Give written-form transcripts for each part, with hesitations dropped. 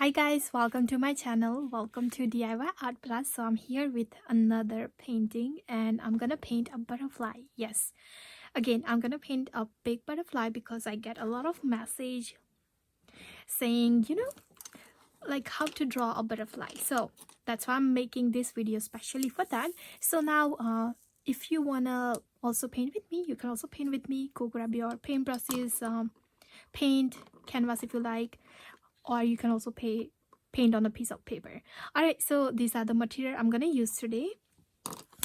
Hi guys, welcome to my channel. Welcome to DIY Art Plus. So I'm here with another painting and I'm gonna paint a butterfly. Yes, again, I'm gonna paint a big butterfly because I get a lot of message saying, like how to draw a butterfly. So that's why I'm making this video specially for that. So now if you wanna also paint with me, you can also paint with me. Go grab your paint brushes, paint, canvas if you like, or you can also paint on a piece of paper. All right, so these are the material I'm gonna use today.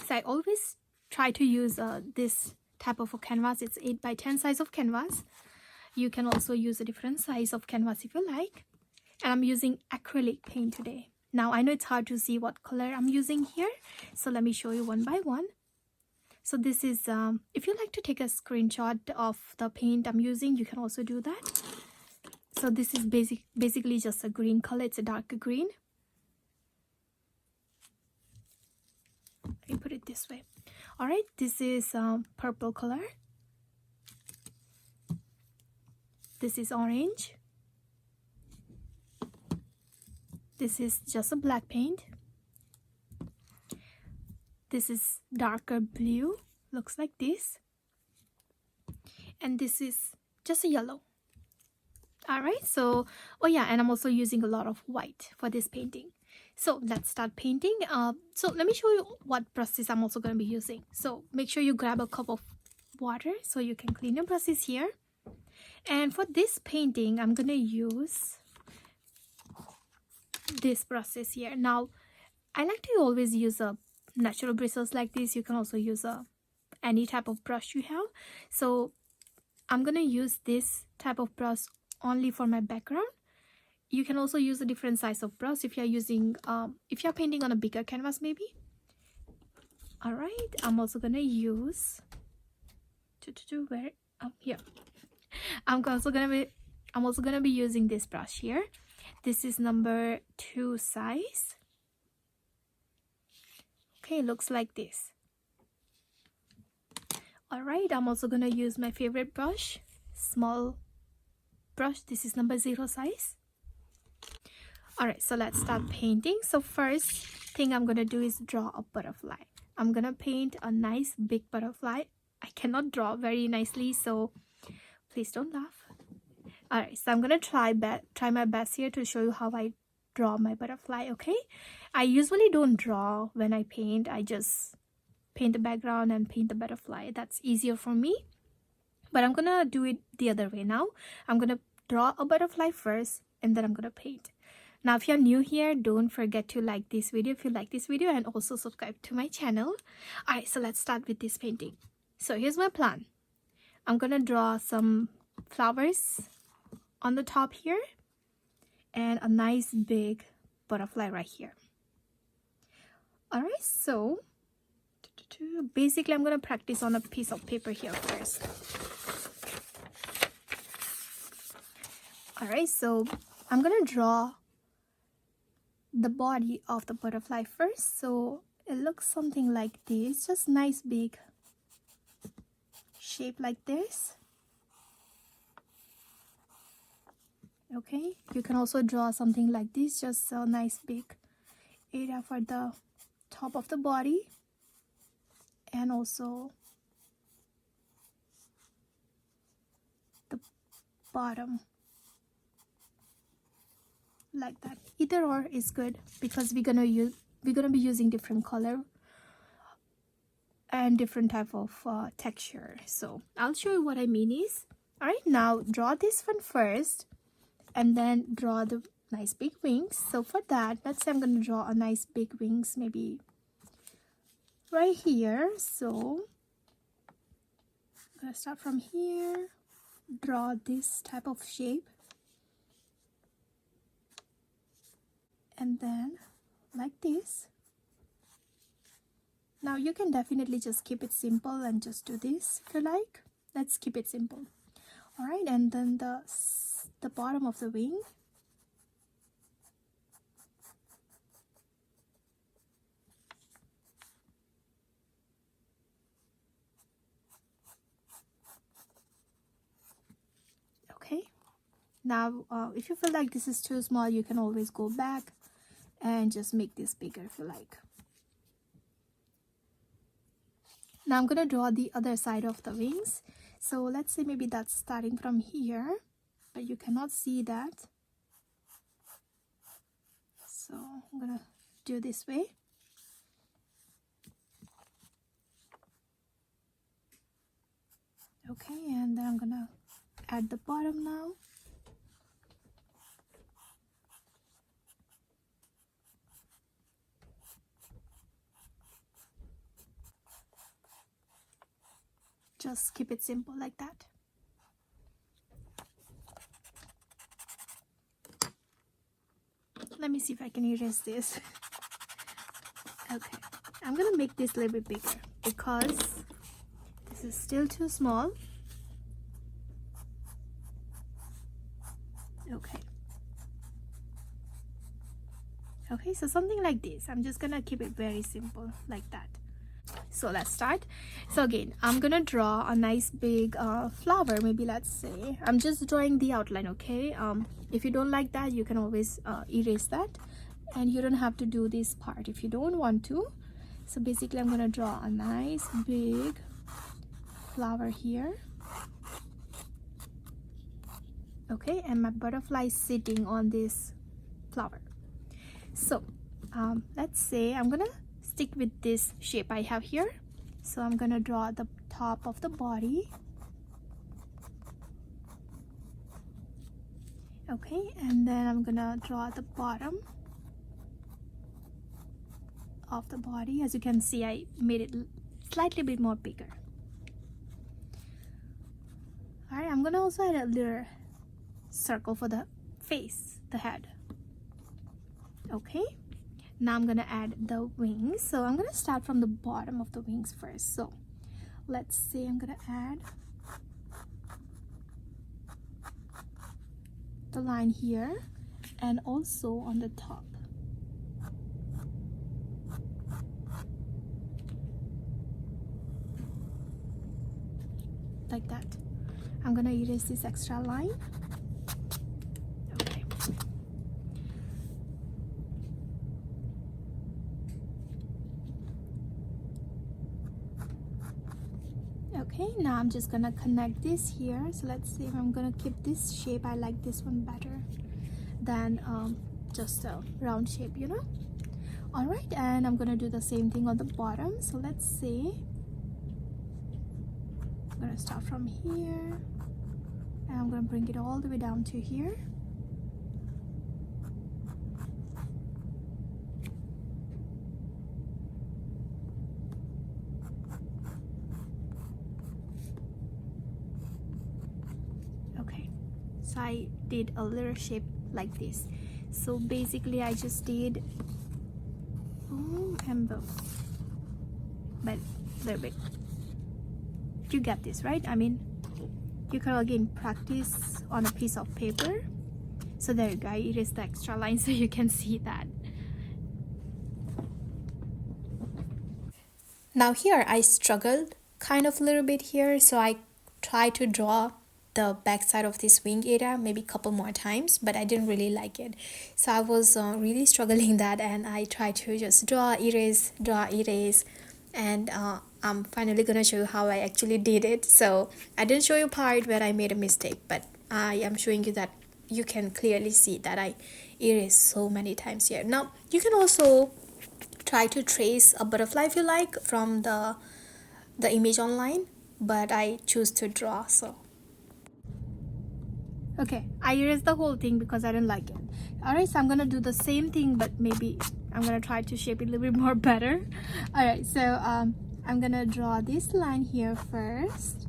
So I always try to use this type of a canvas. It's 8 by 10 size of canvas. You can also use a different size of canvas if you like. And I'm using acrylic paint today. Now I know it's hard to see what color I'm using here, so let me show you one by one. So this is if you like to take a screenshot of the paint I'm using, you can also do that. So this is basically just a green color. It's a dark green. Let me put it this way. All right, this is purple color. This is orange. This is just a black paint. This is darker blue, looks like this. And this is just a yellow. All right, so oh yeah, and I'm also using a lot of white for this painting. So let's start painting. So let me show you what brushes I'm also going to be using. So make sure you grab a cup of water so you can clean your brushes here. And for this painting, I'm going to use this brushes here. Now I like to always use a natural bristles like this. You can also use any type of brush you have. So I'm going to use this type of brush only for my background. You can also use a different size of brush if you're using if you're painting on a bigger canvas maybe. All right, I'm also gonna use where here. I'm also gonna be using this brush here. This is number 2 size. Okay, looks like this. All right, I'm also gonna use my favorite brush, small brush. This is number 0 size. All right, so let's start painting. So first thing I'm gonna do is draw a butterfly. I'm gonna paint a nice big butterfly. I cannot draw very nicely, so please don't laugh. All right, so I'm gonna try my best here to show you how I draw my butterfly. Okay, I usually don't draw when I paint. I just paint the background and paint the butterfly. That's easier for me, but I'm gonna do it the other way now. I'm gonna draw a butterfly first and then I'm gonna paint. Now if you're new here, don't forget to like this video if you like this video, and also subscribe to my channel. All right, so let's start with this painting. So here's my plan. I'm gonna draw some flowers on the top here and a nice big butterfly right here. All right, so basically I'm gonna practice on a piece of paper here first. All right, so I'm gonna draw the body of the butterfly first. So it looks something like this, just nice big shape like this. Okay, you can also draw something like this, just a nice big area for the top of the body and also the bottom like that. Either or is good because we're gonna be using different color and different type of texture. So I'll show you what I mean is. All right, now draw this one first and then draw the nice big wings. So for that, let's say I'm gonna draw a nice big wings maybe right here. So I'm gonna start from here, draw this type of shape, and then like this. Now you can definitely just keep it simple and just do this if you like. Let's keep it simple. All right, and then the bottom of the wing. Okay, Now if you feel like this is too small, you can always go back and just make this bigger if you like. Now I'm gonna draw the other side of the wings. So let's say maybe that's starting from here, but you cannot see that. So I'm gonna do this way. Okay, and then I'm gonna add the bottom now. Just keep it simple like that. Let me see if I can erase this. Okay, I'm gonna make this a little bit bigger because this is still too small. Okay, so something like this. I'm just gonna keep it very simple like that. So let's start. So again, I'm gonna draw a nice big flower. Maybe let's say I'm just drawing the outline. Okay, if you don't like that, you can always erase that, and you don't have to do this part if you don't want to. So basically I'm gonna draw a nice big flower here. Okay, and my butterfly is sitting on this flower. So let's say I'm gonna stick with this shape I have here. So I'm gonna draw the top of the body. Okay, and then I'm gonna draw the bottom of the body. As you can see, I made it slightly bit more bigger. Alright, I'm gonna also add a little circle for the face, the head. Okay, now I'm gonna add the wings. So I'm gonna start from the bottom of the wings first. So let's say I'm gonna add the line here and also on the top. Like that. I'm gonna erase this extra line. Okay. Okay, now I'm just gonna connect this here. So let's see if I'm gonna keep this shape. I like this one better than just a round shape, you know. All right, and I'm gonna do the same thing on the bottom. So let's see. I'm gonna start from here and I'm gonna bring it all the way down to here. Okay, so I did a little shape like this. So basically I just did and boom, but a little bit. You get this, right? I mean, you can again practice on a piece of paper. So there you go, I erased the extra line so you can see that. Now here I struggled kind of a little bit here, so I tried to draw the back side of this wing area maybe a couple more times, but I didn't really like it. So I was really struggling that, and I tried to just draw, erase, and I'm finally gonna show you how I actually did it. So I didn't show you part where I made a mistake, but I am showing you that you can clearly see that I erased so many times here. Now you can also try to trace a butterfly if you like from the image online, but I choose to draw. So okay, I erased the whole thing because I didn't like it. Alright, so I'm gonna do the same thing, but maybe I'm gonna try to shape it a little bit more better. Alright, so I'm gonna draw this line here first.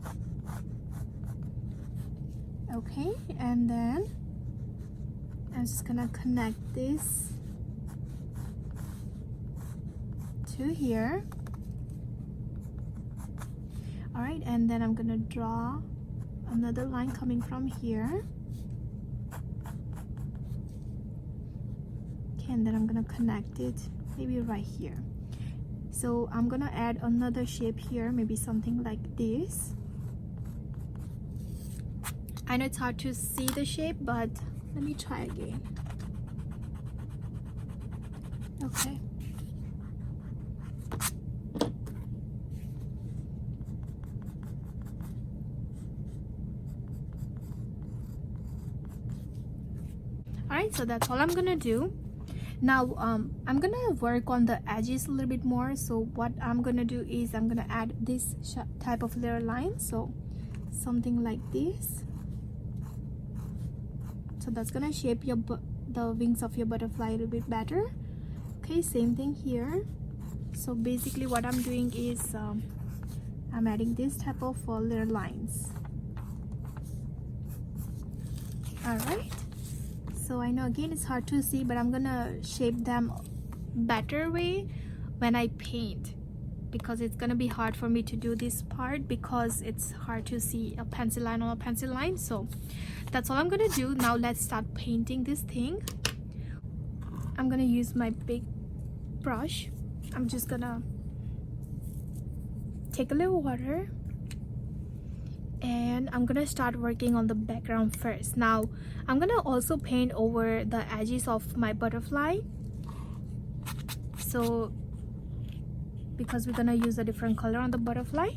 Okay, and then I'm just gonna connect this to here. Alright, and then I'm gonna draw another line coming from here. Okay, and then I'm gonna connect it maybe right here. So I'm gonna add another shape here, maybe something like this. I know it's hard to see the shape, but let me try again. Okay. Alright, so that's all I'm gonna do. Now I'm gonna work on the edges a little bit more. So what I'm gonna do is I'm gonna add this type of layer line, so something like this. So that's gonna shape your the wings of your butterfly a little bit better. Okay, same thing here. So basically what I'm doing is I'm adding this type of layer lines. All right, so I know again it's hard to see, but I'm gonna shape them better way when I paint, because it's gonna be hard for me to do this part because it's hard to see a pencil line on a pencil line. So that's all I'm gonna do. Now let's start painting this thing. I'm gonna use my big brush. I'm just gonna take a little water and I'm gonna start working on the background first. Now I'm gonna also paint over the edges of my butterfly, so because we're gonna use a different color on the butterfly,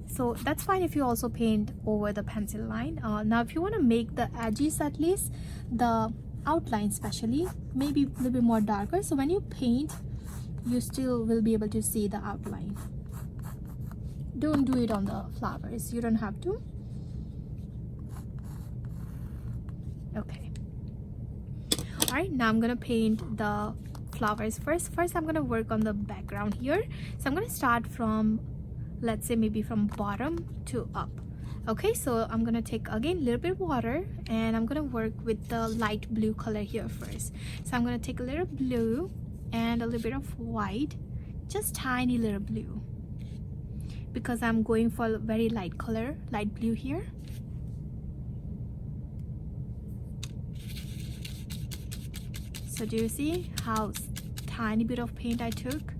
so that's fine if you also paint over the pencil line. Now if you want to make the edges, at least the outline especially, maybe a little bit more darker, so when you paint you still will be able to see the outline. Don't do it on the flowers, you don't have to. Okay, all right, now I'm gonna paint the flowers first. I'm gonna work on the background here. So I'm gonna start from, let's say maybe from bottom to up. Okay, so I'm gonna take again a little bit of water and I'm gonna work with the light blue color here first. So I'm gonna take a little blue and a little bit of white, just tiny little blue, because I'm going for a very light color, light blue here. So do you see how tiny bit of paint I took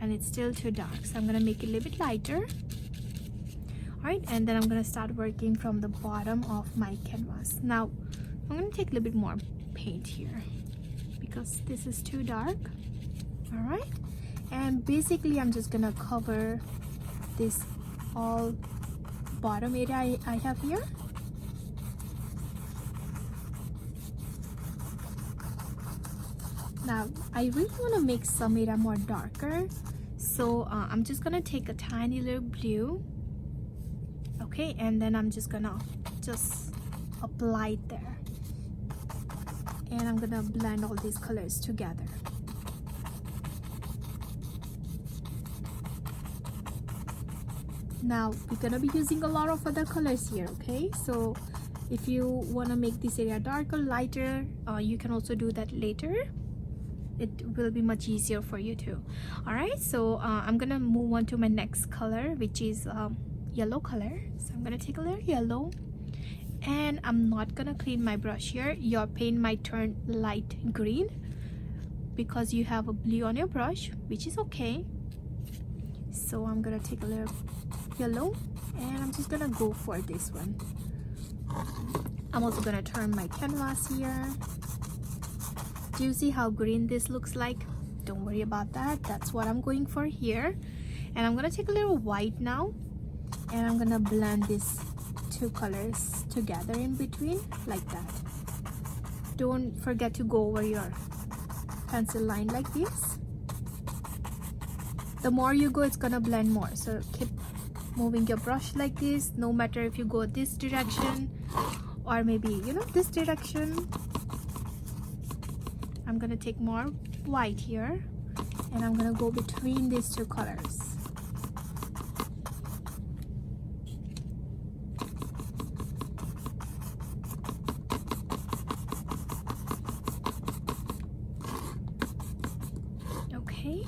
and it's still too dark? So I'm gonna make it a little bit lighter. All right, and then I'm gonna start working from the bottom of my canvas. Now I'm gonna take a little bit more paint here because this is too dark. All right, and basically I'm just gonna cover this all bottom area I have here. Now I really want to make some area more darker, so I'm just gonna take a tiny little blue. Okay, and then I'm just gonna apply it there, and I'm gonna blend all these colors together. Now we're gonna be using a lot of other colors here. Okay, so if you want to make this area darker, lighter, you can also do that later. It will be much easier for you too. All right, so I'm gonna move on to my next color, which is yellow color. So I'm gonna take a little yellow, and I'm not gonna clean my brush here. Your paint might turn light green because you have a blue on your brush, which is okay. So I'm gonna take a little yellow and I'm just gonna go for this one. I'm also gonna turn my canvas here. Do you see how green this looks like? Don't worry about that. That's what I'm going for here. And I'm gonna take a little white now, and I'm gonna blend these two colors together in between like that. Don't forget to go over your pencil line like this. The more you go, it's gonna blend more, so keep moving your brush like this, no matter if you go this direction or maybe, you know, this direction. I'm gonna take more white here and I'm gonna go between these two colors. Okay,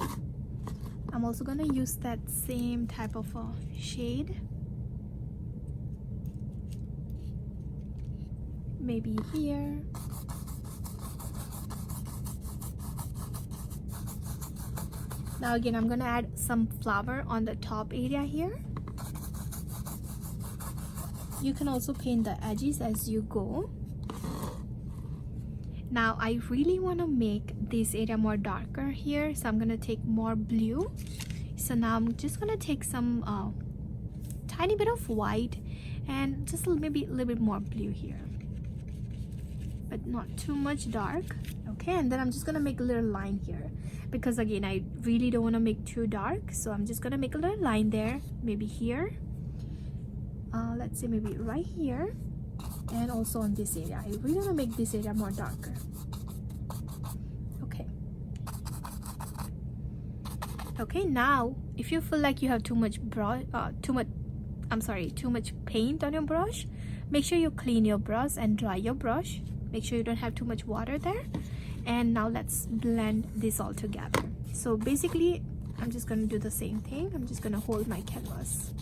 I'm also gonna use that same type of shade, maybe here. Now again, I'm gonna add some flower on the top area here. You can also paint the edges as you go. Now I really want to make this area more darker here, so I'm gonna take more blue. So now I'm just gonna take some tiny bit of white and just maybe a little bit more blue here, but not too much dark. Okay, and then I'm just gonna make a little line here, because again I really don't want to make too dark, so I'm just gonna make a little line there, maybe here, let's say maybe right here, and also on this area. I really want to make this area more darker. Okay, now if you feel like you have too much paint on your brush, make sure you clean your brush and dry your brush. Make sure you don't have too much water there. And now let's blend this all together. So basically I'm just gonna do the same thing. I'm just gonna hold my canvas.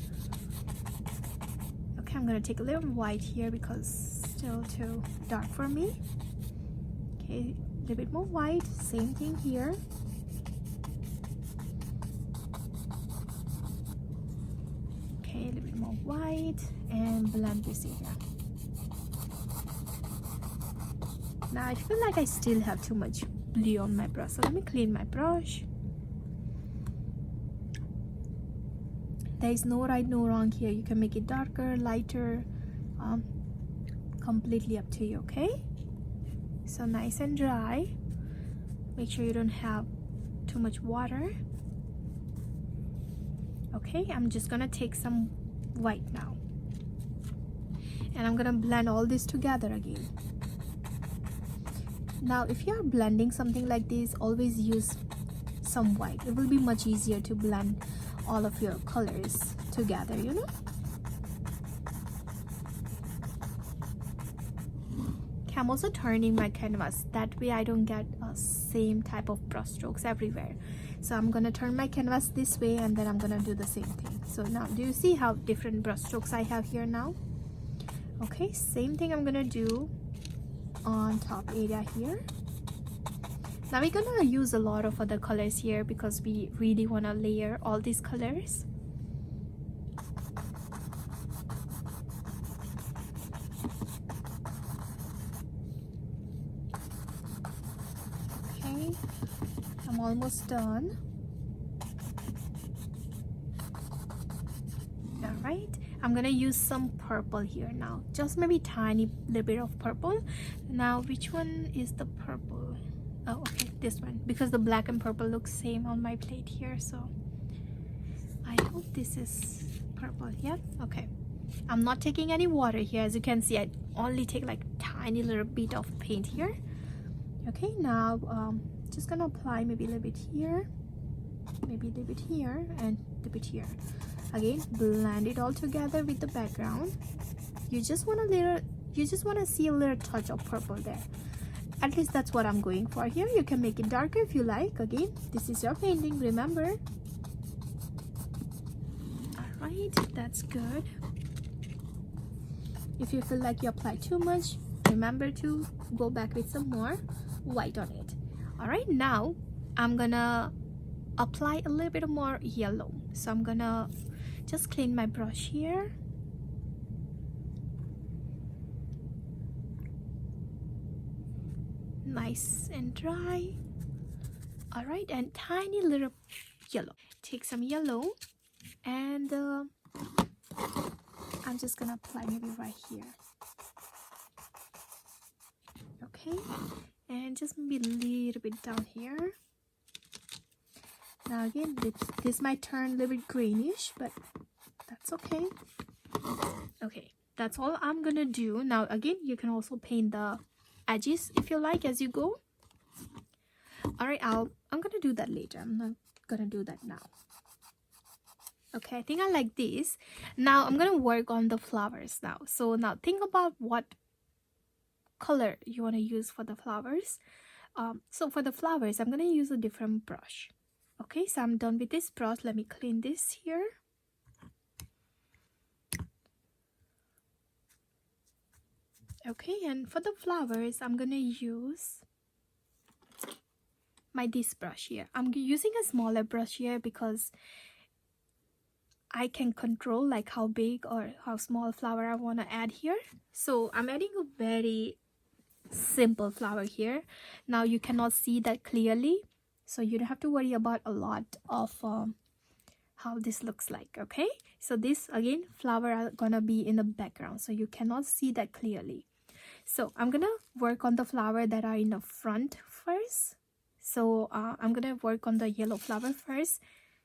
Okay, I'm gonna take a little white here because it's still too dark for me. Okay, a little bit more white, same thing here. Okay, a little bit more white and blend this area. Now I feel like I still have too much blue on my brush, so let me clean my brush. There is no right, no wrong here. You can make it darker, lighter, completely up to you. Okay, so nice and dry. Make sure you don't have too much water. Okay, I'm just gonna take some white now, and I'm gonna blend all this together again. Now if you're blending something like this, always use some white. It will be much easier to blend all of your colors together, you know. Okay, I'm also turning my canvas, that way I don't get same type of brush strokes everywhere. So I'm gonna turn my canvas this way, and then I'm gonna do the same thing. So now do you see how different brush strokes I have here now? Okay, same thing I'm gonna do on top area here. Now we're gonna use a lot of other colors here because we really want to layer all these colors. Okay, I'm almost done. All right, I'm gonna use some purple here now, just maybe tiny little bit of purple. Now which one is the purple? Oh, okay, this one, because the black and purple look same on my plate here, so I hope this is purple. Yeah, okay. I'm not taking any water here. As you can see, I only take like tiny little bit of paint here. Okay, now just gonna apply maybe a little bit here, maybe a little bit here, and a little bit here. Again, blend it all together with the background. You just want to see a little touch of purple there. At least that's what I'm going for here. You can make it darker if you like. Again, this is your painting, remember. All right, that's good. If you feel like you apply too much, remember to go back with some more white on it. All right, now I'm gonna apply a little bit more yellow. So I'm gonna just clean my brush here. Nice and dry. All right, and tiny little yellow. Take some yellow, and I'm just gonna apply maybe right here. Okay, and just maybe a little bit down here. Now again, this might turn a little bit greenish, but that's okay. Okay, that's all I'm gonna do. Now again, you can also paint the edges if you like as you go. All right, I'm gonna do that later. I'm not gonna do that now. Okay, I think I like this. Now I'm gonna work on the flowers now. So now think about what color you want to use for the flowers. So for the flowers, I'm gonna use a different brush. Okay, so I'm done with this brush. Let me clean this here. Okay, and for the flowers, I'm gonna use this brush here. I'm using a smaller brush here because I can control like how big or how small flower I want to add here. So I'm adding a very simple flower here. Now you cannot see that clearly, so you don't have to worry about a lot of how this looks like. Okay, so this again flower are gonna be in the background, so you cannot see that clearly. So I'm gonna work on the flower that are in the front first. So I'm gonna work on the yellow flower first.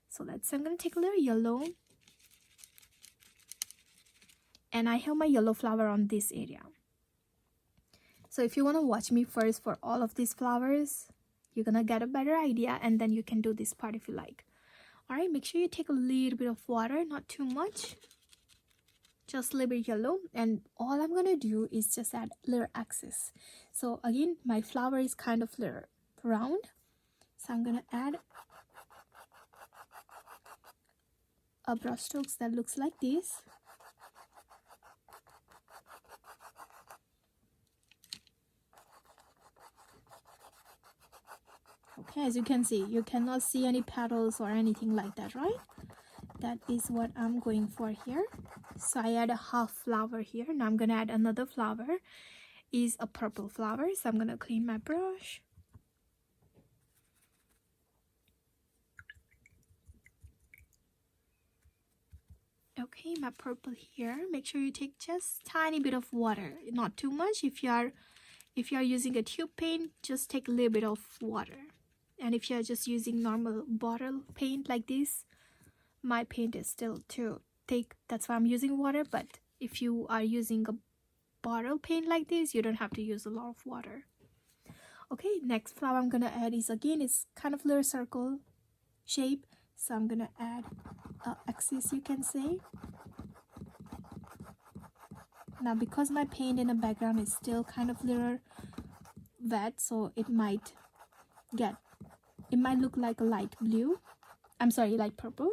So I'm gonna take a little yellow, and I have my yellow flower on this area. So if you want to watch me first for all of these flowers, you're gonna get a better idea, and then you can do this part if you like. All right, make sure you take a little bit of water, not too much, just a little bit yellow. And all I'm gonna do is just add little axis. So again, my flower is kind of little round, so I'm gonna add a brush strokes that looks like this. Okay, as you can see, you cannot see any petals or anything like that, right? That is what I'm going for here. So I add a half flower here. Now I'm gonna add another flower, is a purple flower. So I'm gonna clean my brush. Okay, my purple here. Make sure you take just tiny bit of water, not too much. If you are using a tube paint, just take a little bit of water. And if you are just using normal bottle paint like this, my paint is still too thick, that's why I'm using water. But if you are using a bottle paint like this, you don't have to use a lot of water. Okay, next flower I'm gonna add is, again, it's kind of little circle shape, so I'm gonna add a axis, you can say. Now because my paint in the background is still kind of little wet, so it might look like a light blue, I'm sorry, light purple.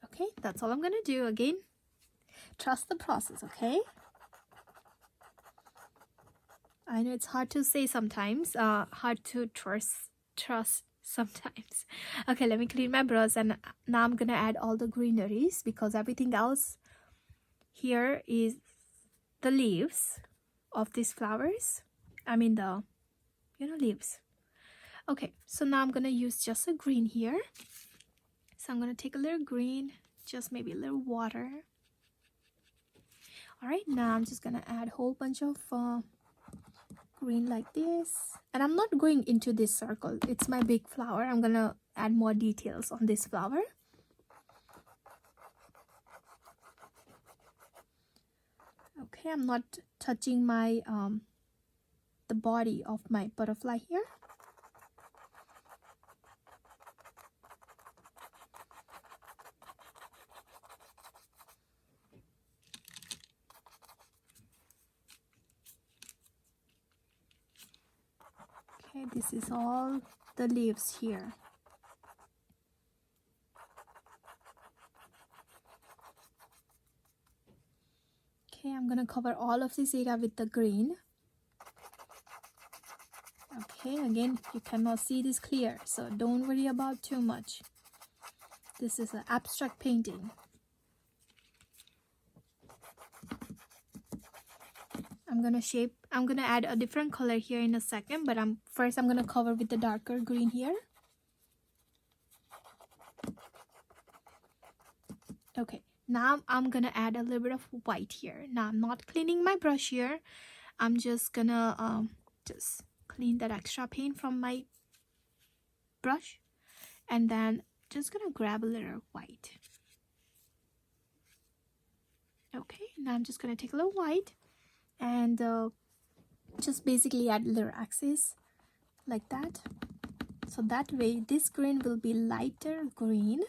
Okay, that's all I'm gonna do. Again, trust the process, okay? I know it's hard to say sometimes, hard to trust sometimes. Okay, let me clean my brush, and now I'm gonna add all the greeneries, because everything else here is the leaves of these flowers. I mean the leaves. Okay, so now I'm gonna use just a green here. So I'm gonna take a little green, just maybe a little water. All right, now I'm just gonna add a whole bunch of green like this, and I'm not going into this circle, it's my big flower. I'm gonna add more details on this flower. Okay, I'm not touching my the body of my butterfly here. Okay, this is all the leaves here. Okay, I'm gonna cover all of this area with the green. Okay, again, you cannot see this clear, so don't worry about too much. This is an abstract painting. I'm gonna add a different color here in a second, but first I'm gonna cover with the darker green here. Okay, now I'm gonna add a little bit of white here. Now I'm not cleaning my brush here. I'm just gonna just clean that extra paint from my brush, and then just gonna grab a little white. Okay, now I'm just gonna take a little white and just basically add a little axis like that, so that way this green will be lighter green.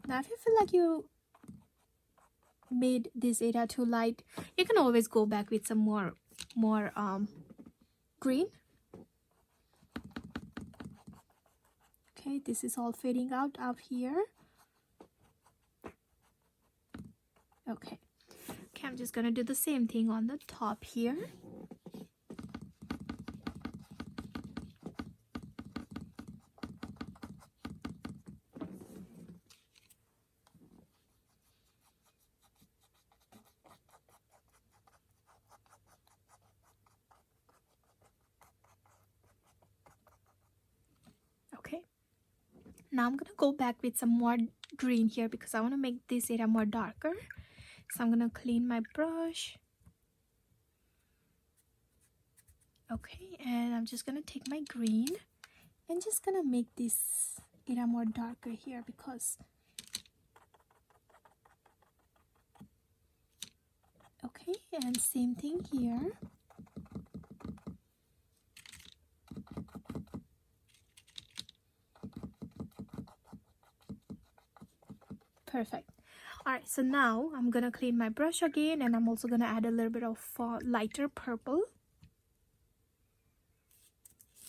Now if you feel like you made this area too light, you can always go back with some more green. Okay, this is all fading out here. Okay, I'm just gonna do the same thing on the top here. Okay, now I'm gonna go back with some more green here because I want to make this area more darker. So I'm gonna clean my brush. Okay, and I'm just gonna take my green and just gonna make this area more darker here because okay, and same thing here. Perfect. All right, so now I'm gonna clean my brush again, and I'm also gonna add a little bit of lighter purple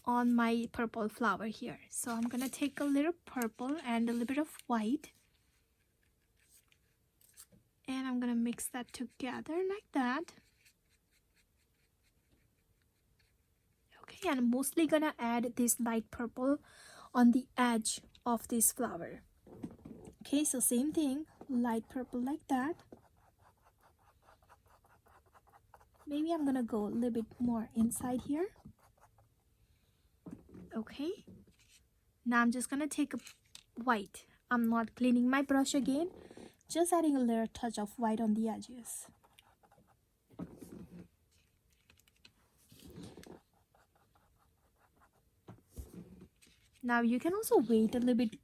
on my purple flower here. So I'm gonna take a little purple and a little bit of white, and I'm gonna mix that together like that. Okay, and I'm mostly gonna add this light purple on the edge of this flower. Okay, so same thing, light purple like that. Maybe I'm gonna go a little bit more inside here. Okay, now I'm just gonna take a white. I'm not cleaning my brush again, just adding a little touch of white on the edges. Now you can also wait a little bit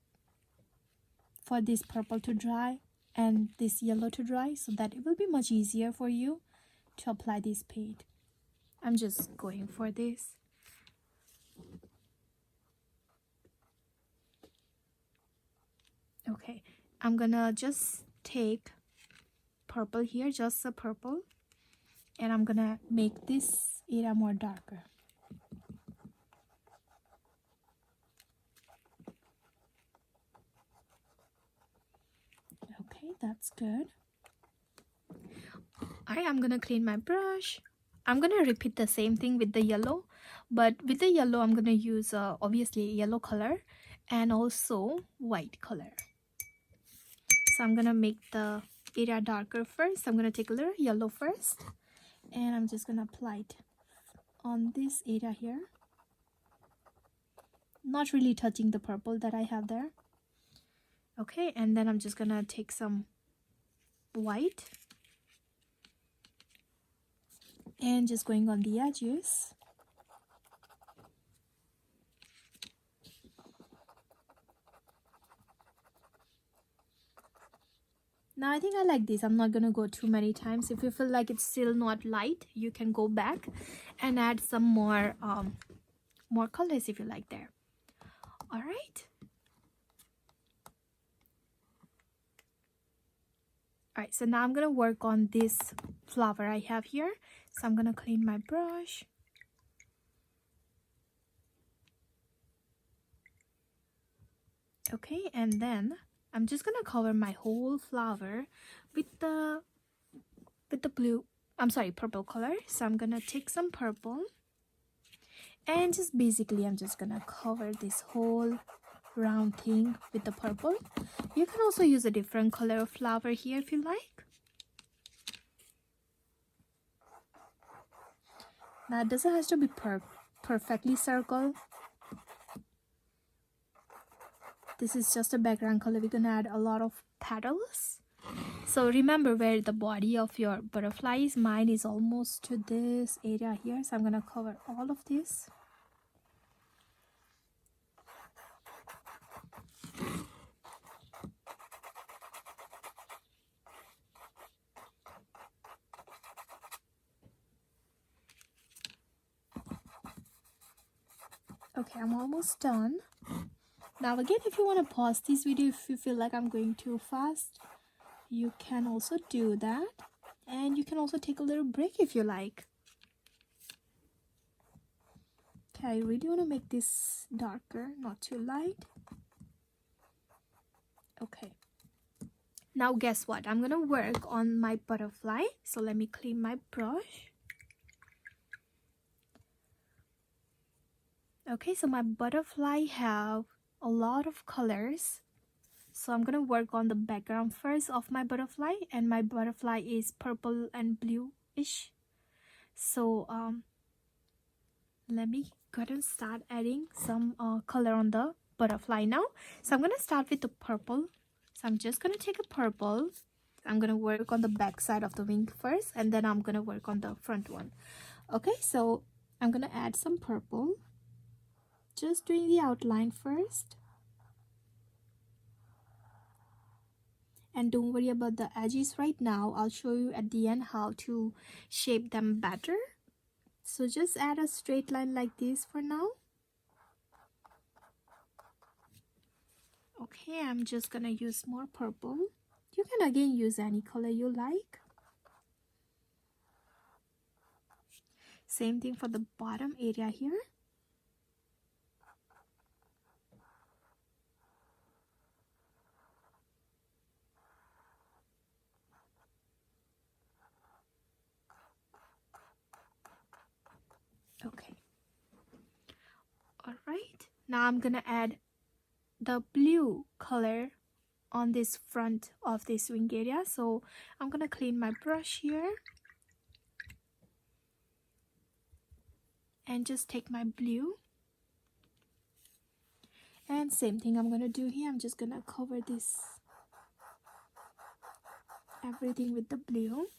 for this purple to dry and this yellow to dry so that it will be much easier for you to apply this paint. I'm just going for this. Okay, I'm gonna just take purple here, just a purple, and I'm gonna make this area more darker. Okay, that's good. Alright, I'm gonna clean my brush. I'm gonna repeat the same thing with the yellow, but with the yellow I'm gonna use obviously yellow color and also white color. So I'm gonna make the area darker first. I'm gonna take a little yellow first, and I'm just gonna apply it on this area here, not really touching the purple that I have there. Okay, and then I'm just gonna take some white and just going on the edges. Now I think I like this. I'm not gonna go too many times. If you feel like it's still not light, you can go back and add some more colors if you like there. All right. All right, so now I'm gonna work on this flower I have here. So I'm gonna clean my brush. Okay, and then I'm just gonna cover my whole flower with the purple color. So I'm gonna take some purple and just basically I'm just gonna cover this whole round thing with the purple. You can also use a different color of flower here if you like. Now it doesn't have to be perfectly circle. This is just a background color. We're gonna add a lot of petals. So remember where the body of your butterfly is. Mine is almost to this area here. So I'm gonna cover all of this. Okay, I'm almost done. Now again, if you want to pause this video if you feel like I'm going too fast, you can also do that, and you can also take a little break if you like. Okay, I really want to make this darker, not too light. Okay, Now guess what? I'm gonna work on my butterfly. So let me clean my brush. Okay, so my butterfly have a lot of colors. So I'm gonna work on the background first of my butterfly, and my butterfly is purple and bluish. So let me go ahead and start adding some color on the butterfly now. So I'm gonna start with the purple. So I'm just gonna take a purple. I'm gonna work on the back side of the wing first, and then I'm gonna work on the front one. Okay, so I'm gonna add some purple, just doing the outline first, and don't worry about the edges right now. I'll show you at the end how to shape them better. So just add a straight line like this for now. Okay, I'm just gonna use more purple. You can again use any color you like. Same thing for the bottom area here. Okay. Alright, now I'm gonna add the blue color on this front of this wing area. So I'm gonna clean my brush here and just take my blue, and same thing I'm gonna do here. I'm just gonna cover this everything with the blue.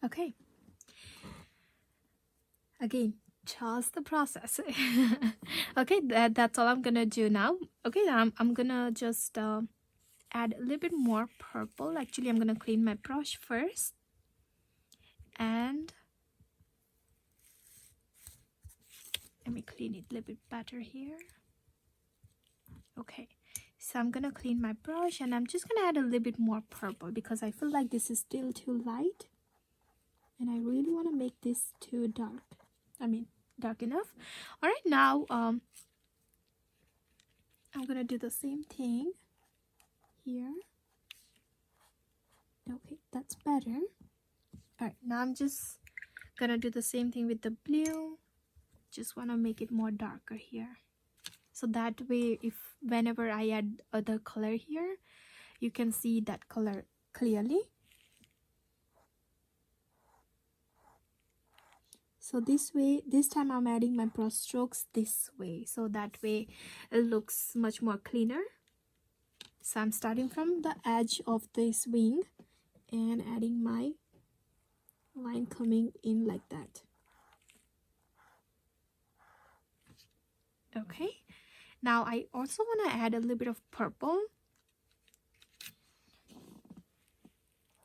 Okay, again, trust the process. Okay, that's all I'm gonna do now. Okay, I'm gonna just add a little bit more purple. Actually, I'm gonna clean my brush first, and let me clean it a little bit better here. Okay, so I'm gonna clean my brush, and I'm just gonna add a little bit more purple because I feel like this is still too light, and I really want to make this too dark. I mean, dark enough. All right, now I'm gonna do the same thing here. Okay, that's better. All right, now I'm just gonna do the same thing with the blue. Just want to make it more darker here, so that way if whenever I add other color here, you can see that color clearly. So this way, this time I'm adding my brush strokes this way, so that way it looks much more cleaner. So I'm starting from the edge of this wing and adding my line coming in like that. Okay, now I also want to add a little bit of purple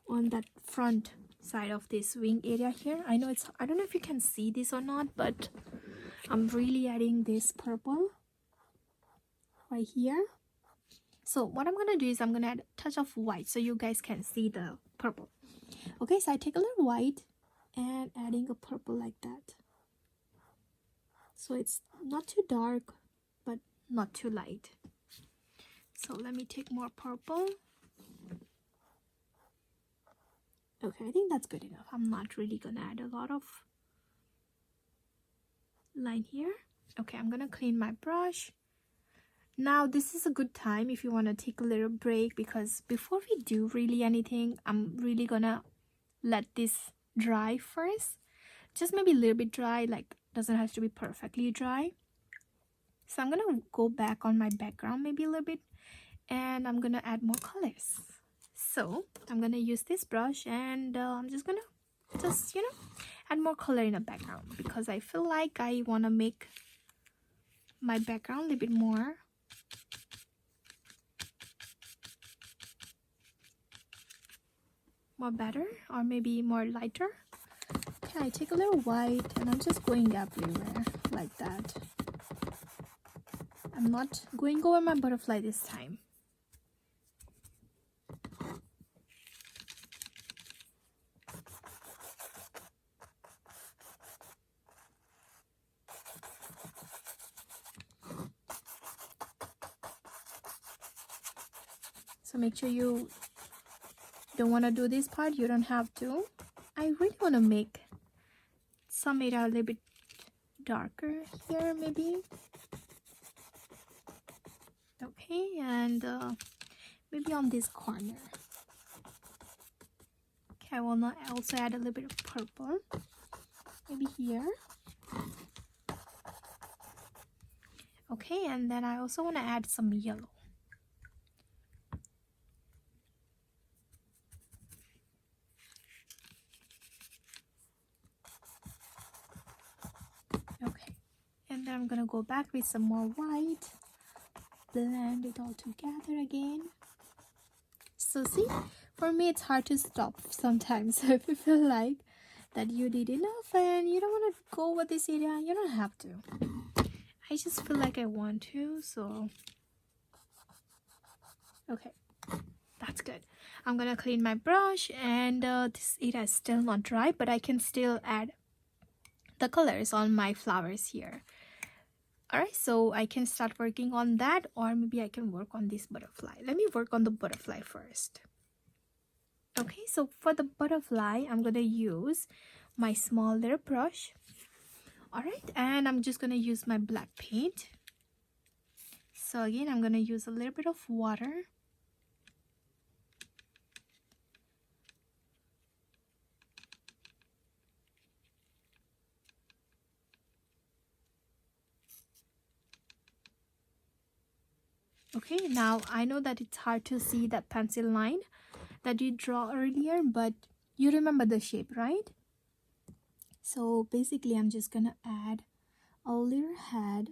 on that front side of this wing area here. I don't know if you can see this or not, but I'm really adding this purple right here. So what I'm gonna do is I'm gonna add a touch of white so you guys can see the purple. Okay, so I take a little white and adding a purple like that, so it's not too dark but not too light. So let me take more purple. Okay, I think that's good enough. I'm not really gonna add a lot of line here. Okay, I'm gonna clean my brush. Now this is a good time if you want to take a little break, because before we do really anything, I'm really gonna let this dry first. Just maybe a little bit dry, like doesn't have to be perfectly dry. So I'm gonna go back on my background maybe a little bit, and I'm gonna add more colors. So I'm gonna use this brush, and I'm just gonna add more color in the background, because I feel like I want to make my background a little bit more better, or maybe more lighter. Okay, I take a little white and I'm just going everywhere like that. I'm not going over my butterfly this time. So make sure you don't want to do this part. You don't have to. I really want to make some area a little bit darker here maybe. Okay, and maybe on this corner. Okay, I will not also add a little bit of purple maybe here. Okay, and then I also want to add some yellow. Okay, and then I'm gonna go back with some more white, blend it all together again. So see, for me it's hard to stop sometimes. So if you feel like that you did enough and you don't want to go with this area, you don't have to. I just feel like I want to, so okay, that's good. I'm gonna clean my brush, and this area is still not dry, but I can still add the colors on my flowers here. Alright, so I can start working on that, or maybe I can work on this butterfly. Let me work on the butterfly first. Okay, so for the butterfly, I'm gonna use my small little brush. Alright, and I'm just gonna use my black paint. So again, I'm gonna use a little bit of water. Okay, now I know that it's hard to see that pencil line that you draw earlier, but you remember the shape, right? So basically I'm just gonna add a little head,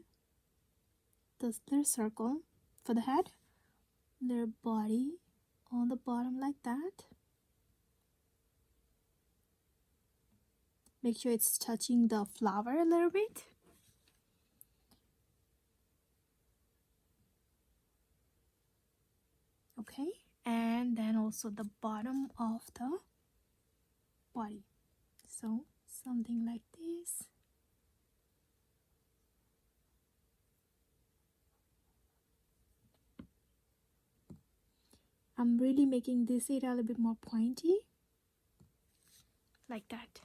this little circle for the head, little body on the bottom like that. Make sure it's touching the flower a little bit. Okay, and then also the bottom of the body. So something like this. I'm really making this area a little bit more pointy, like that.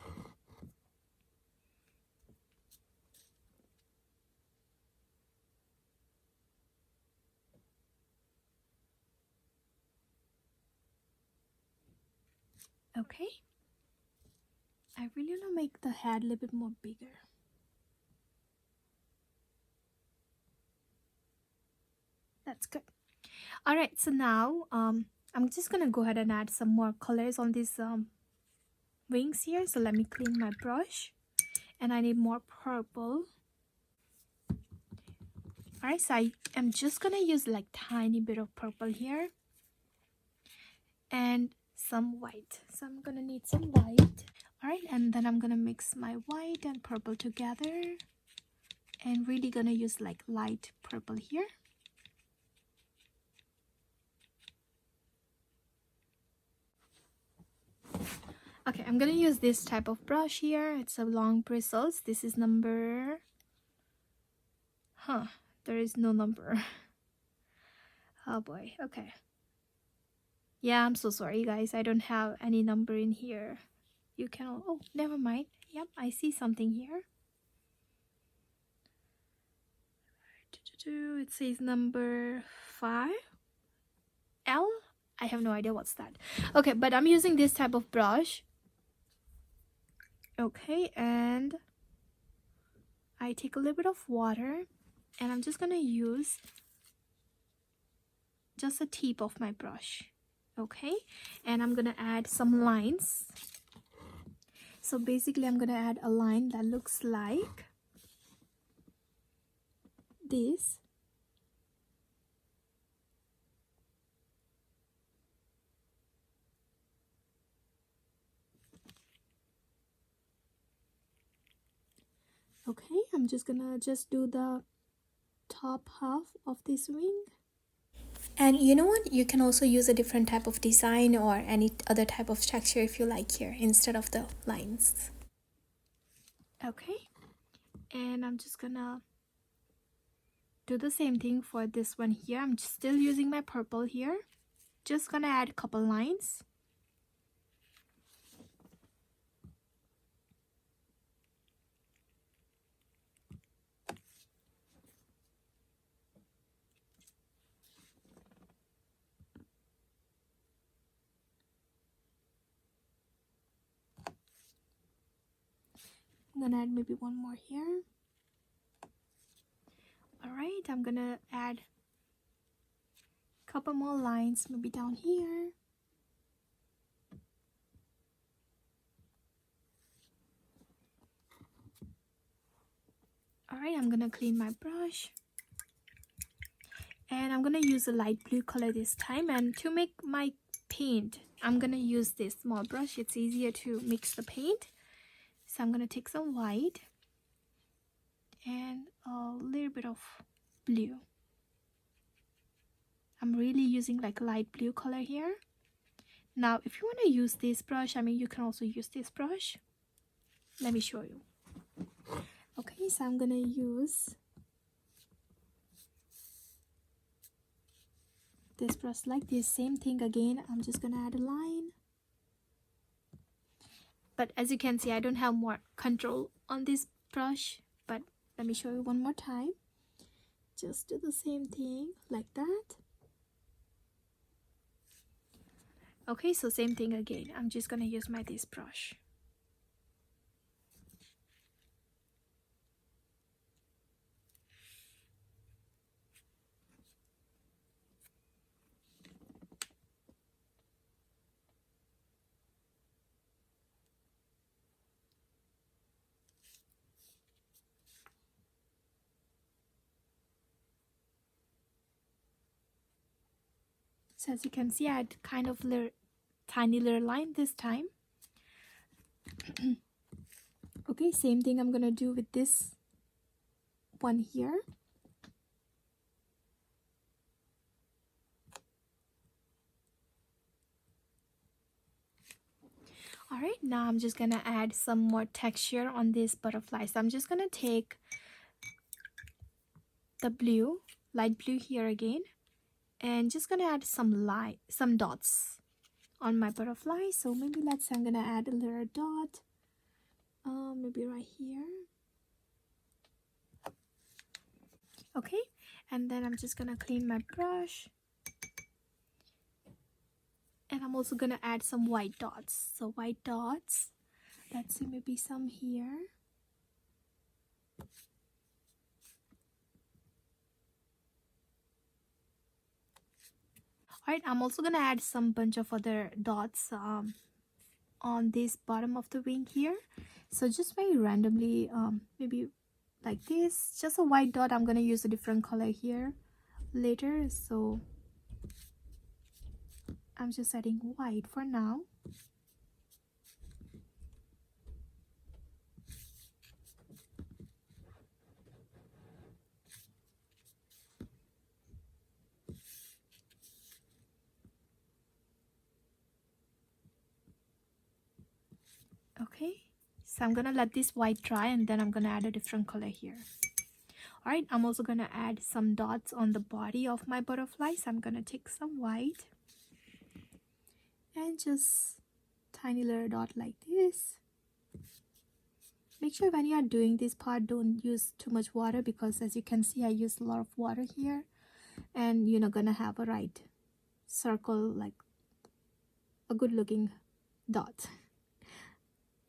Okay, I really want to make the head a little bit more bigger. That's good. All right, so now I'm just gonna go ahead and add some more colors on these wings here. So let me clean my brush, and I need more purple. All right, so I am just gonna use like tiny bit of purple here and some white. So I'm gonna need some white. All right, and then I'm gonna mix my white and purple together, and really gonna use like light purple here. Okay, I'm gonna use this type of brush here. It's a long bristles. This is number, there is no number. Oh boy. Okay, yeah, I'm so sorry guys, I don't have any number in here. You can, oh, never mind. Yep, I see something here. It says number 5 L. I have no idea what's that. Okay, but I'm using this type of brush. Okay, and I take a little bit of water And I'm just gonna use just the tip of my brush. Okay, and I'm gonna add some lines. So basically I'm gonna add a line that looks like this. Okay, I'm just gonna do the top half of this wing. And you know what, you can also use a different type of design or any other type of texture if you like here instead of the lines. Okay, and I'm just gonna do the same thing for this one here. I'm still using my purple here. Just gonna add a couple lines. I'm gonna add maybe one more here. Alright, I'm gonna add a couple more lines maybe down here. Alright, I'm gonna clean my brush. And I'm gonna use a light blue color this time. And to make my paint, I'm gonna use this small brush. It's easier to mix the paint. So I'm gonna take some white and a little bit of blue. I'm really using like light blue color here. Now if you want to use this brush, I mean you can also use this brush. Let me show you. Okay, so I'm gonna use this brush like this. Same thing again. I'm just gonna add a line. But as you can see, I don't have more control on this brush. But let me show you one more time. Just do the same thing like that. Okay, so same thing again. I'm just gonna use this brush. So as you can see, I had kind of tiny little line this time. Okay, same thing I'm gonna do with this one here. Alright, now I'm just gonna add some more texture on this butterfly. So I'm just gonna take the blue, light blue here again, and just gonna add some dots on my butterfly. So maybe let's say I'm gonna add a little dot, maybe right here. Okay, and then I'm just gonna clean my brush, and I'm also gonna add some white dots. So white dots, let's see, maybe some here. Alright, I'm also gonna add some bunch of other dots on this bottom of the wing here. So just very randomly, maybe like this, just a white dot. I'm gonna use a different color here later, so I'm just adding white for now. Okay, so I'm gonna let this white dry and then I'm gonna add a different color here. Alright, I'm also gonna add some dots on the body of my butterfly. So I'm gonna take some white and just tiny little dot like this. Make sure when you are doing this part, don't use too much water, because as you can see, I use a lot of water here, and you're not gonna have a right circle, like a good looking dot.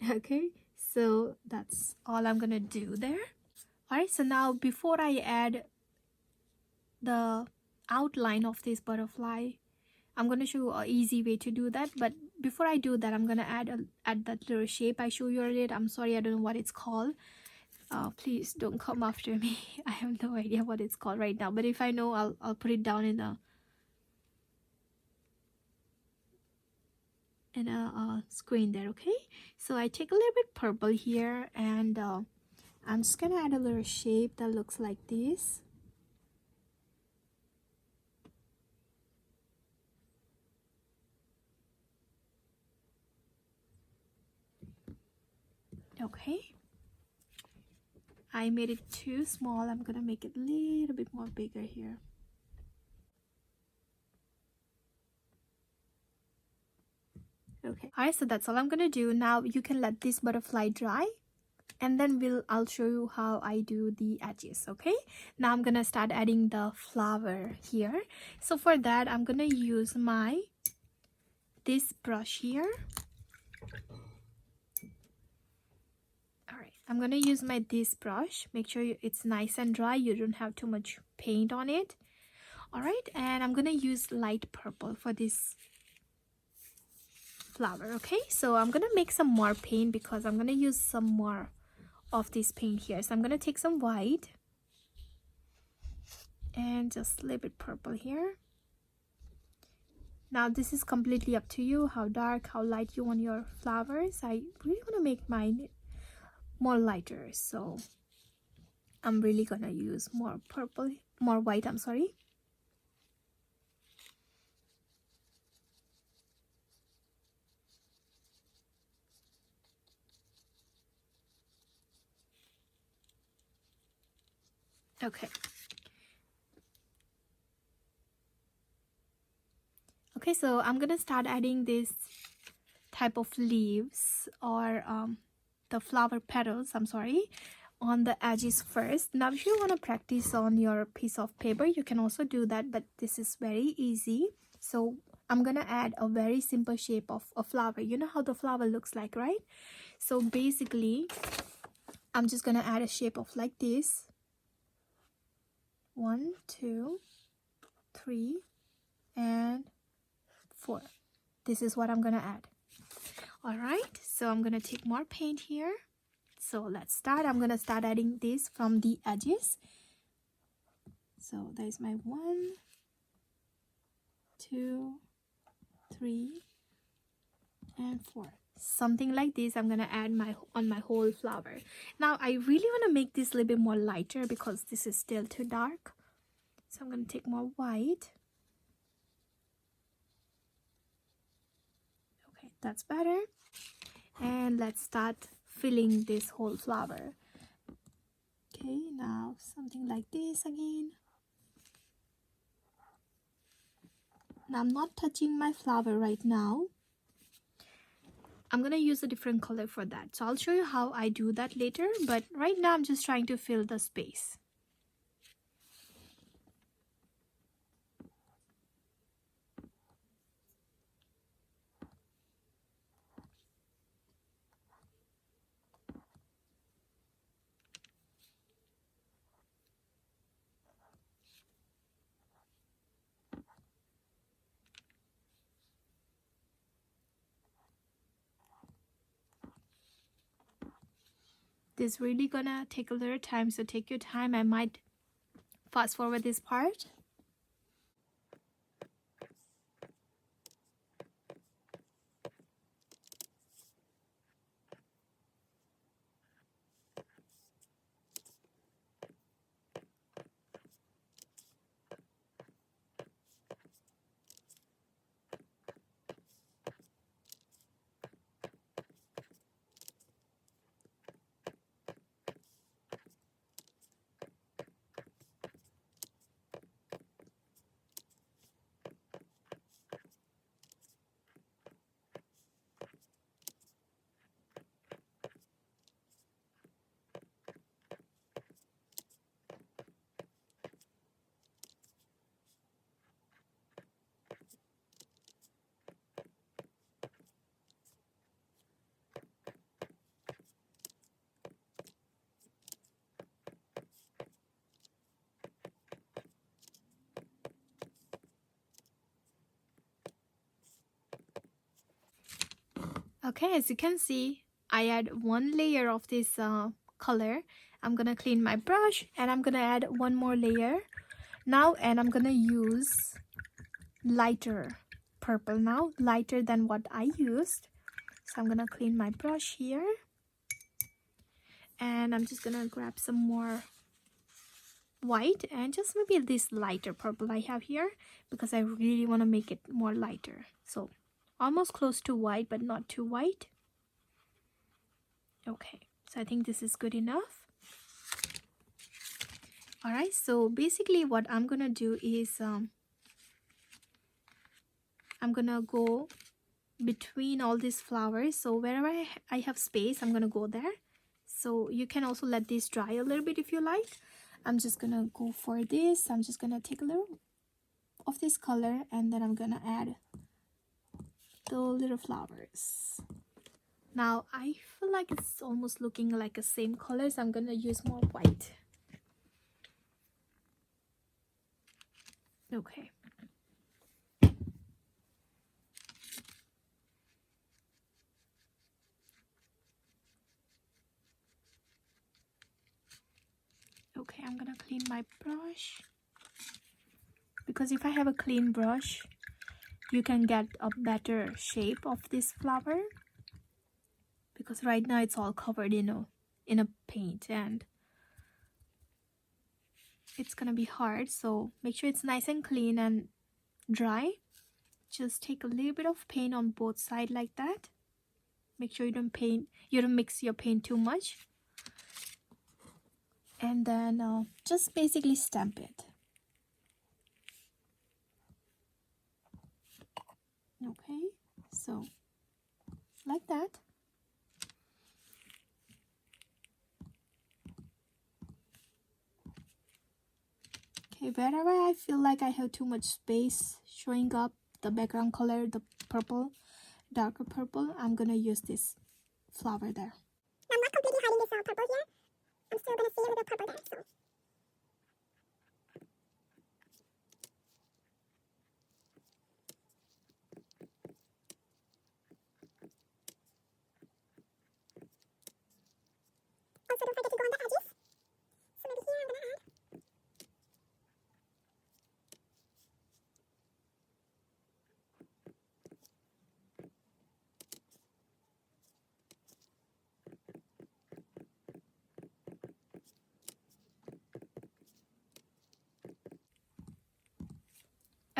Okay, so that's all I'm gonna do there. Alright, so now before I add the outline of this butterfly. I'm going to show you an easy way to do that, but before I do that, I'm going to add that little shape I show you earlier. I'm sorry, I don't know what it's called. Please don't come after me. I have no idea what it's called right now, but if I know, I'll put it down in a screen there. Okay, so I take a little bit purple here, and I'm just gonna add a little shape that looks like this. Okay, I made it too small. I'm gonna make it a little bit more bigger here. Okay, all right, so that's all I'm gonna do. Now you can let this butterfly dry, and then I'll show you how I do the edges. Okay, now I'm gonna start adding the flower here. So for that, I'm gonna use this brush here. All right, I'm gonna use this brush. Make sure it's nice and dry, you don't have too much paint on it. All right, and I'm gonna use light purple for this flower. Okay, so I'm gonna make some more paint because I'm gonna use some more of this paint here. So I'm gonna take some white and just a little bit purple here. Now this is completely up to you how dark, how light you want your flowers. I really want to make mine more lighter, so I'm really gonna use more white, I'm sorry. Okay. Okay, so I'm gonna start adding this type of leaves, or the flower petals, I'm sorry, on the edges first. Now if you want to practice on your piece of paper, you can also do that, but this is very easy. So I'm gonna add a very simple shape of a flower. You know how the flower looks like, right? So basically I'm just gonna add a shape of like this. 1, 2, 3, and 4. This is what I'm gonna add. All right, so I'm gonna take more paint here. So let's start. I'm gonna start adding this from the edges. So there's my 1, 2, 3, and 4. Something like this I'm gonna add on my whole flower. Now I really want to make this a little bit more lighter because this is still too dark. So I'm gonna take more white. Okay, that's better. And let's start filling this whole flower. Okay, now something like this again. Now I'm not touching my flower right now. I'm gonna use a different color for that, so I'll show you how I do that later, but right now I'm just trying to fill the space. This is really gonna take a little time, so take your time. I might fast forward this part. Okay, as you can see, I add one layer of this color. I'm gonna clean my brush and I'm gonna add one more layer now, and I'm gonna use lighter purple now, lighter than what I used. So I'm gonna clean my brush here, and I'm just gonna grab some more white and just maybe this lighter purple I have here, because I really want to make it more lighter. So almost close to white, but not too white. Okay, so I think this is good enough. All right, so basically what I'm gonna do is I'm gonna go between all these flowers. So wherever I have space, I'm gonna go there. So you can also let this dry a little bit if you like. I'm just gonna go for this. I'm just gonna take a little of this color, and then I'm gonna add the little flowers. Now I feel like it's almost looking like the same color, so I'm gonna use more white. Okay. Okay, I'm gonna clean my brush, because if I have a clean brush, you can get a better shape of this flower, because right now it's all covered in a paint and it's gonna be hard. So make sure it's nice and clean and dry. Just take a little bit of paint on both sides like that. Make sure you don't mix your paint too much, and then just basically stamp it. Okay, so like that. Okay, wherever I feel like I have too much space showing up the background color, the purple, darker purple, I'm gonna use this flower there. I'm not completely hiding this purple here. I'm still gonna see a little purple there, so. Also, don't forget to go on the edges. So maybe here I'm gonna add.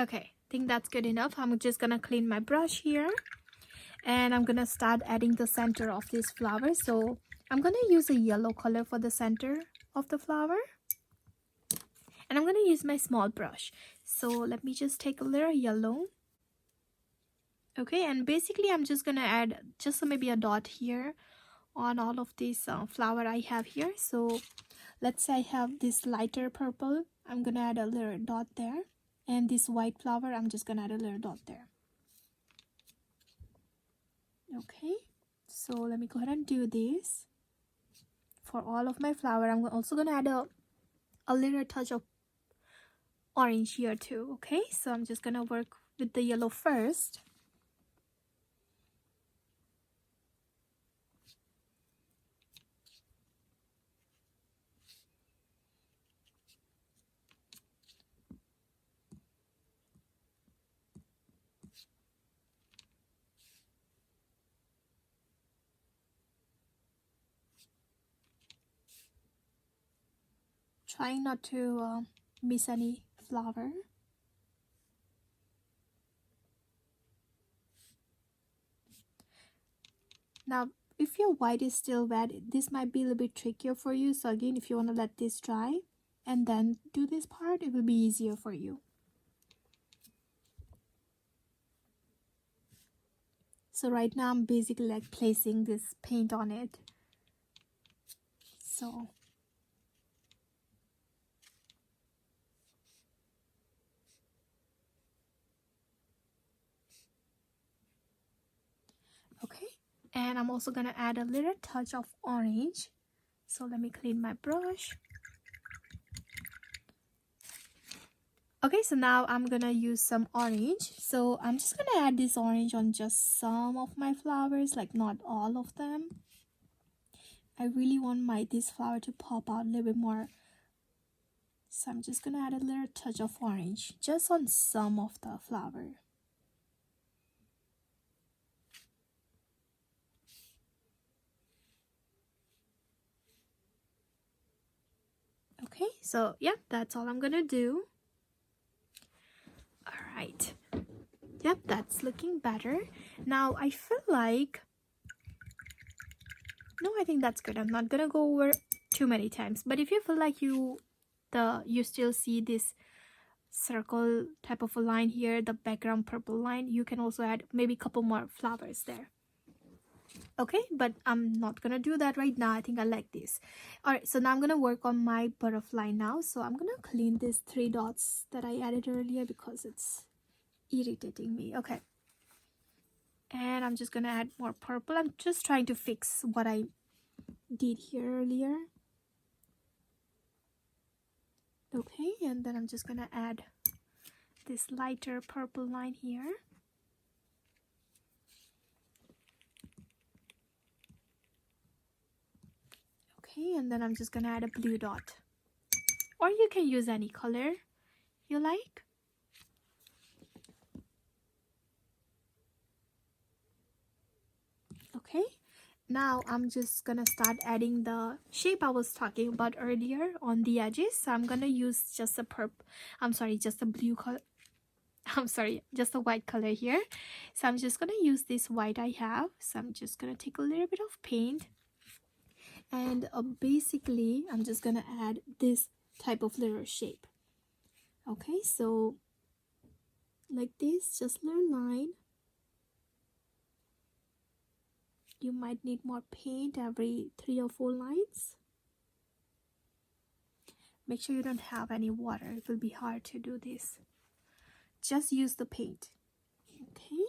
Okay, I think that's good enough. I'm just gonna clean my brush here, and I'm gonna start adding the center of this flower. So I'm gonna use a yellow color for the center of the flower, and I'm gonna use my small brush. So let me just take a little yellow. Okay, and basically I'm just gonna add just maybe a dot here on all of this flower I have here. So let's say I have this lighter purple, I'm gonna add a little dot there, and this white flower, I'm just gonna add a little dot there. Okay, so let me go ahead and do this for all of my flower. I'm also gonna add a little touch of orange here too. Okay, so I'm just gonna work with the yellow first. Trying not to miss any flower. Now, if your white is still wet, this might be a little bit trickier for you. So again, if you want to let this dry and then do this part, it will be easier for you. So right now I'm basically like placing this paint on it. So okay, and I'm also gonna add a little touch of orange. So let me clean my brush. Okay, so now I'm gonna use some orange. So I'm just gonna add this orange on just some of my flowers, like not all of them. I really want this flower to pop out a little bit more. So I'm just gonna add a little touch of orange just on some of the flower. Okay, so yeah, that's all I'm gonna do. All right. Yep, that's looking better. Now I feel like, no, I think that's good. I'm not gonna go over too many times, but if you feel like you still see this circle type of a line here, the background purple line, you can also add maybe a couple more flowers there. Okay, but I'm not gonna do that right now. I think I like this. All right, so now I'm gonna work on my butterfly now. So I'm gonna clean these 3 dots that I added earlier because it's irritating me. Okay, and I'm just gonna add more purple. I'm just trying to fix what I did here earlier. Okay, and then I'm just gonna add this lighter purple line here. Okay, and then I'm just gonna add a blue dot, or you can use any color you like. Okay, now I'm just gonna start adding the shape I was talking about earlier on the edges. So I'm gonna use just a just a blue color. Just a white color here. So I'm just gonna use this white I have. So I'm just gonna take a little bit of paint, and basically I'm just gonna add this type of little shape. Okay, so like this, just little line. You might need more paint every 3 or 4 lines. Make sure you don't have any water. It will be hard to do this. Just use the paint. Okay.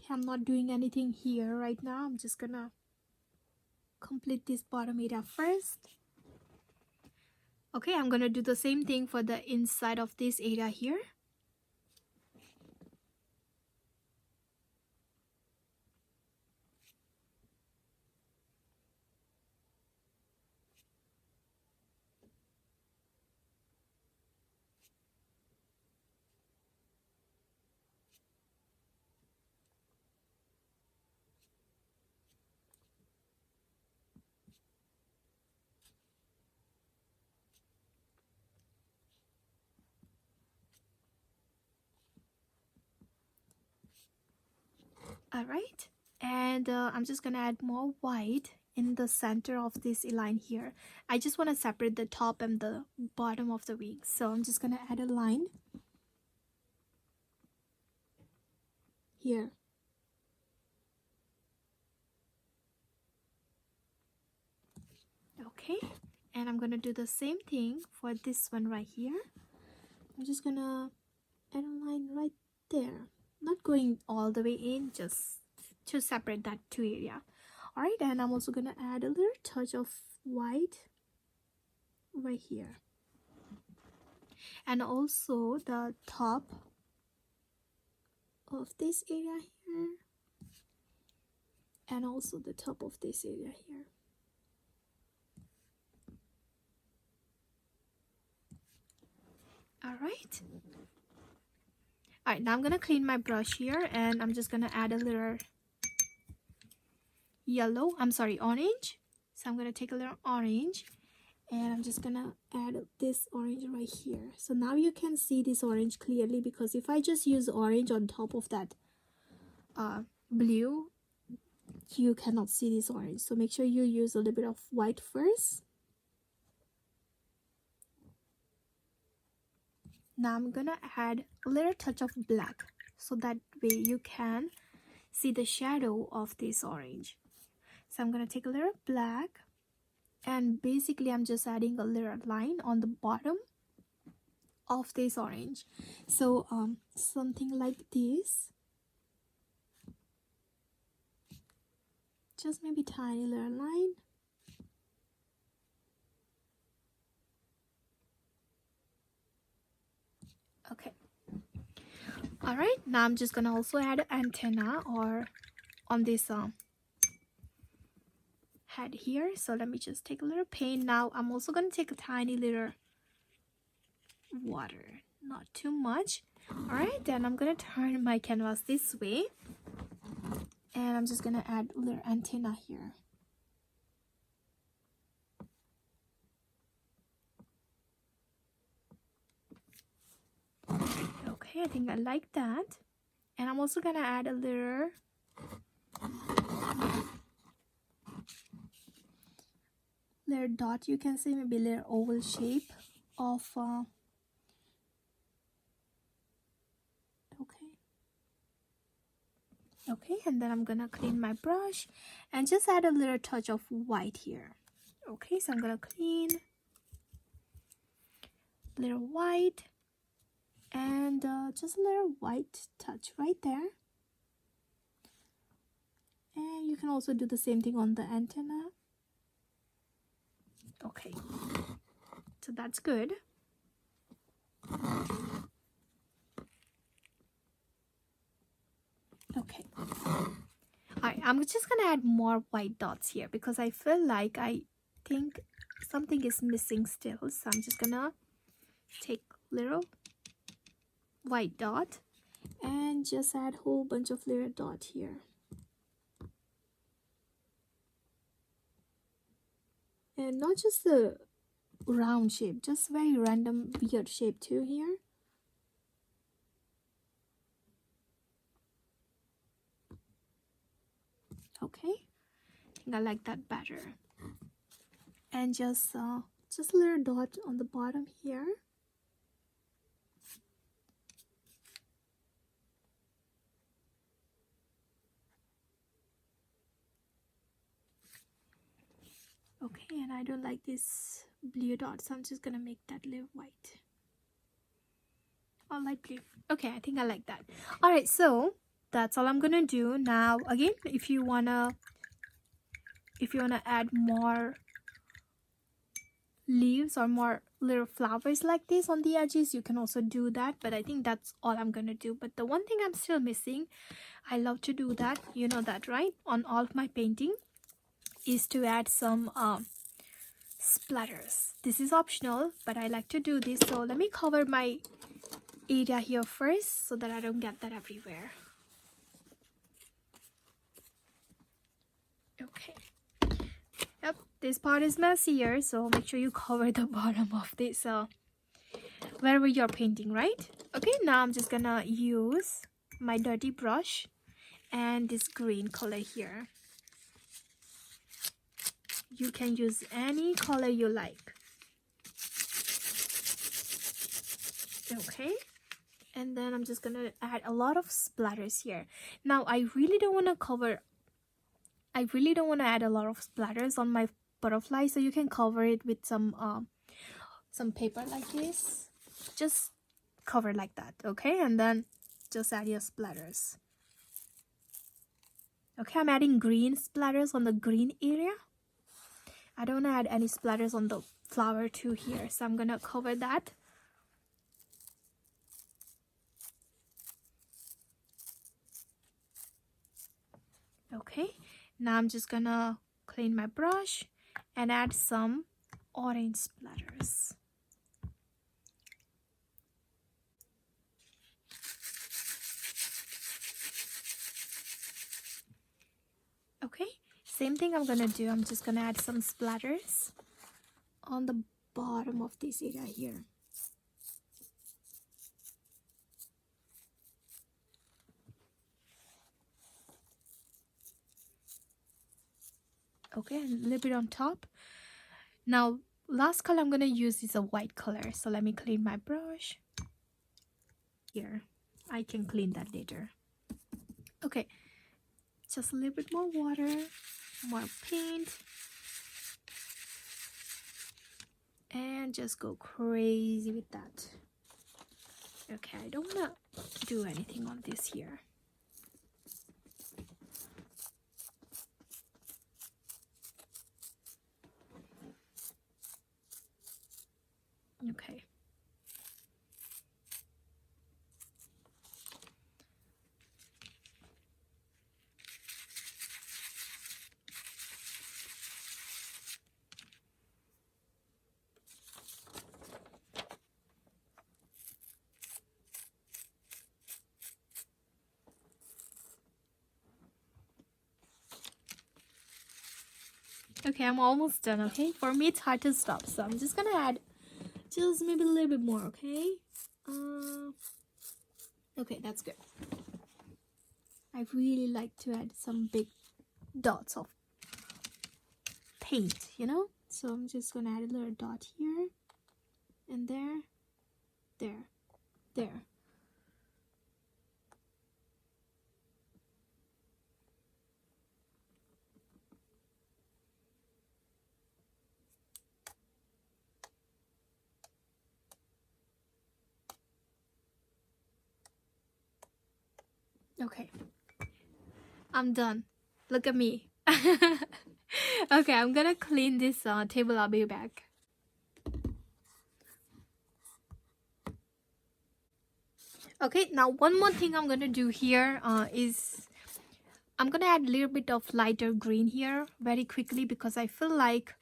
I'm not doing anything here right now. I'm just gonna complete this bottom area first. Okay, I'm gonna do the same thing for the inside of this area here. All right, and I'm just gonna add more white in the center of this line here. I just want to separate the top and the bottom of the wing, so I'm just gonna add a line here. Okay, and I'm gonna do the same thing for this one right here. I'm just gonna add a line right there, not going all the way in, just to separate that 2 area. All right, and I'm also gonna add a little touch of white right here, and also the top of this area here, and also the top of this area here. All right, now I'm gonna clean my brush here, and I'm just gonna add a little orange. So I'm gonna take a little orange, and I'm just gonna add this orange right here. So now you can see this orange clearly, because if I just use orange on top of that blue, you cannot see this orange. So make sure you use a little bit of white first. Now I'm gonna add a little touch of black, so that way you can see the shadow of this orange. So I'm gonna take a little black, and basically I'm just adding a little line on the bottom of this orange. So something like this, just maybe tiny little line. Okay. All right, now I'm just gonna also add antenna or on this head here. So let me just take a little paint. Now I'm also gonna take a tiny little water, not too much. All right, then I'm gonna turn my canvas this way, and I'm just gonna add a little antenna here. Okay, I think I like that. And I'm also gonna add a little dot, you can say, maybe a little oval shape of okay, and then I'm gonna clean my brush and just add a little touch of white here. Okay, so I'm gonna clean a little white and just a little white touch right there. And you can also do the same thing on the antenna. Okay, so that's good. Okay, alright, I'm just gonna add more white dots here because I feel like I think something is missing still. So I'm just gonna take little white dot and just add whole bunch of little dot here. And not just the round shape, just very random weird shape too here. Okay, I think I like that better. And just a little dot on the bottom here. Okay, and I don't like this blue dot, so I'm just gonna make that little white or light blue. Okay, I think I like that. All right, so that's all I'm gonna do now. Again, if you wanna add more leaves or more little flowers like this on the edges, you can also do that, but I think that's all I'm gonna do. But the one thing I'm still missing, I love to do that, you know that, right, on all of my painting, is to add some splatters. This is optional, but I like to do this. So let me cover my area here first so that I don't get that everywhere. Okay, yep, this part is messier, so make sure you cover the bottom of this wherever you're painting, right? Okay, now I'm just gonna use my dirty brush and this green color here. You can use any color you like. Okay, and then I'm just gonna add a lot of splatters here. Now I really don't want to add a lot of splatters on my butterfly, so you can cover it with some paper like this. Just cover like that, okay? And then just add your splatters. Okay, I'm adding green splatters on the green area. I don't add any splatters on the flower too here, so I'm gonna cover that. Okay, now I'm just gonna clean my brush and add some orange splatters. Okay, same thing I'm gonna do. I'm just gonna add some splatters on the bottom of this area here. Okay, and a little bit on top. Now last color I'm gonna use is a white color, so let me clean my brush here. I can clean that later. Okay, just a little bit more water, more paint, and just go crazy with that. Okay, I don't want to do anything on this here. Okay. Okay, I'm almost done, okay? For me, it's hard to stop, so I'm just gonna add just maybe a little bit more, okay? Okay, that's good. I really like to add some big dots of paint, you know? So I'm just gonna add a little dot here, and there, there. Okay, I'm done. Look at me. Okay, I'm gonna clean this table. I'll be back. Okay, now one more thing I'm gonna do here is I'm gonna add a little bit of lighter green here very quickly because I feel like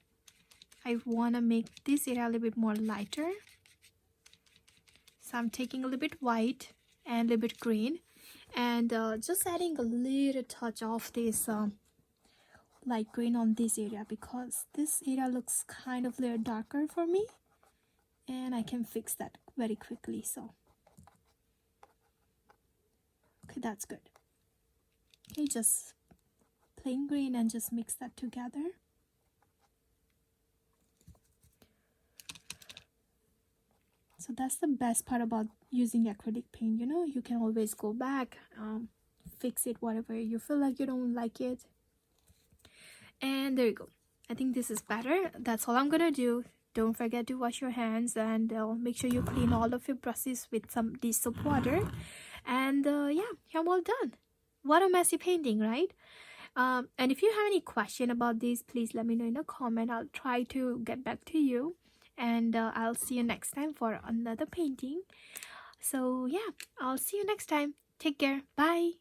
I wanna make this area a little bit more lighter. So I'm taking a little bit white and a little bit green and just adding a little touch of this light green on this area because this area looks kind of a little darker for me and I can fix that very quickly. So okay, that's good. Okay, just plain green and just mix that together. So that's the best part about using acrylic paint, you know, you can always go back, fix it whatever you feel like you don't like it. And there you go. I think this is better. That's all I'm gonna do. Don't forget to wash your hands and make sure you clean all of your brushes with some dish soap water. And yeah, I'm all done. What a messy painting, right? And if you have any question about this, please let me know in a comment. I'll try to get back to you. And I'll see you next time for another painting. So yeah, I'll see you next time. Take care. Bye.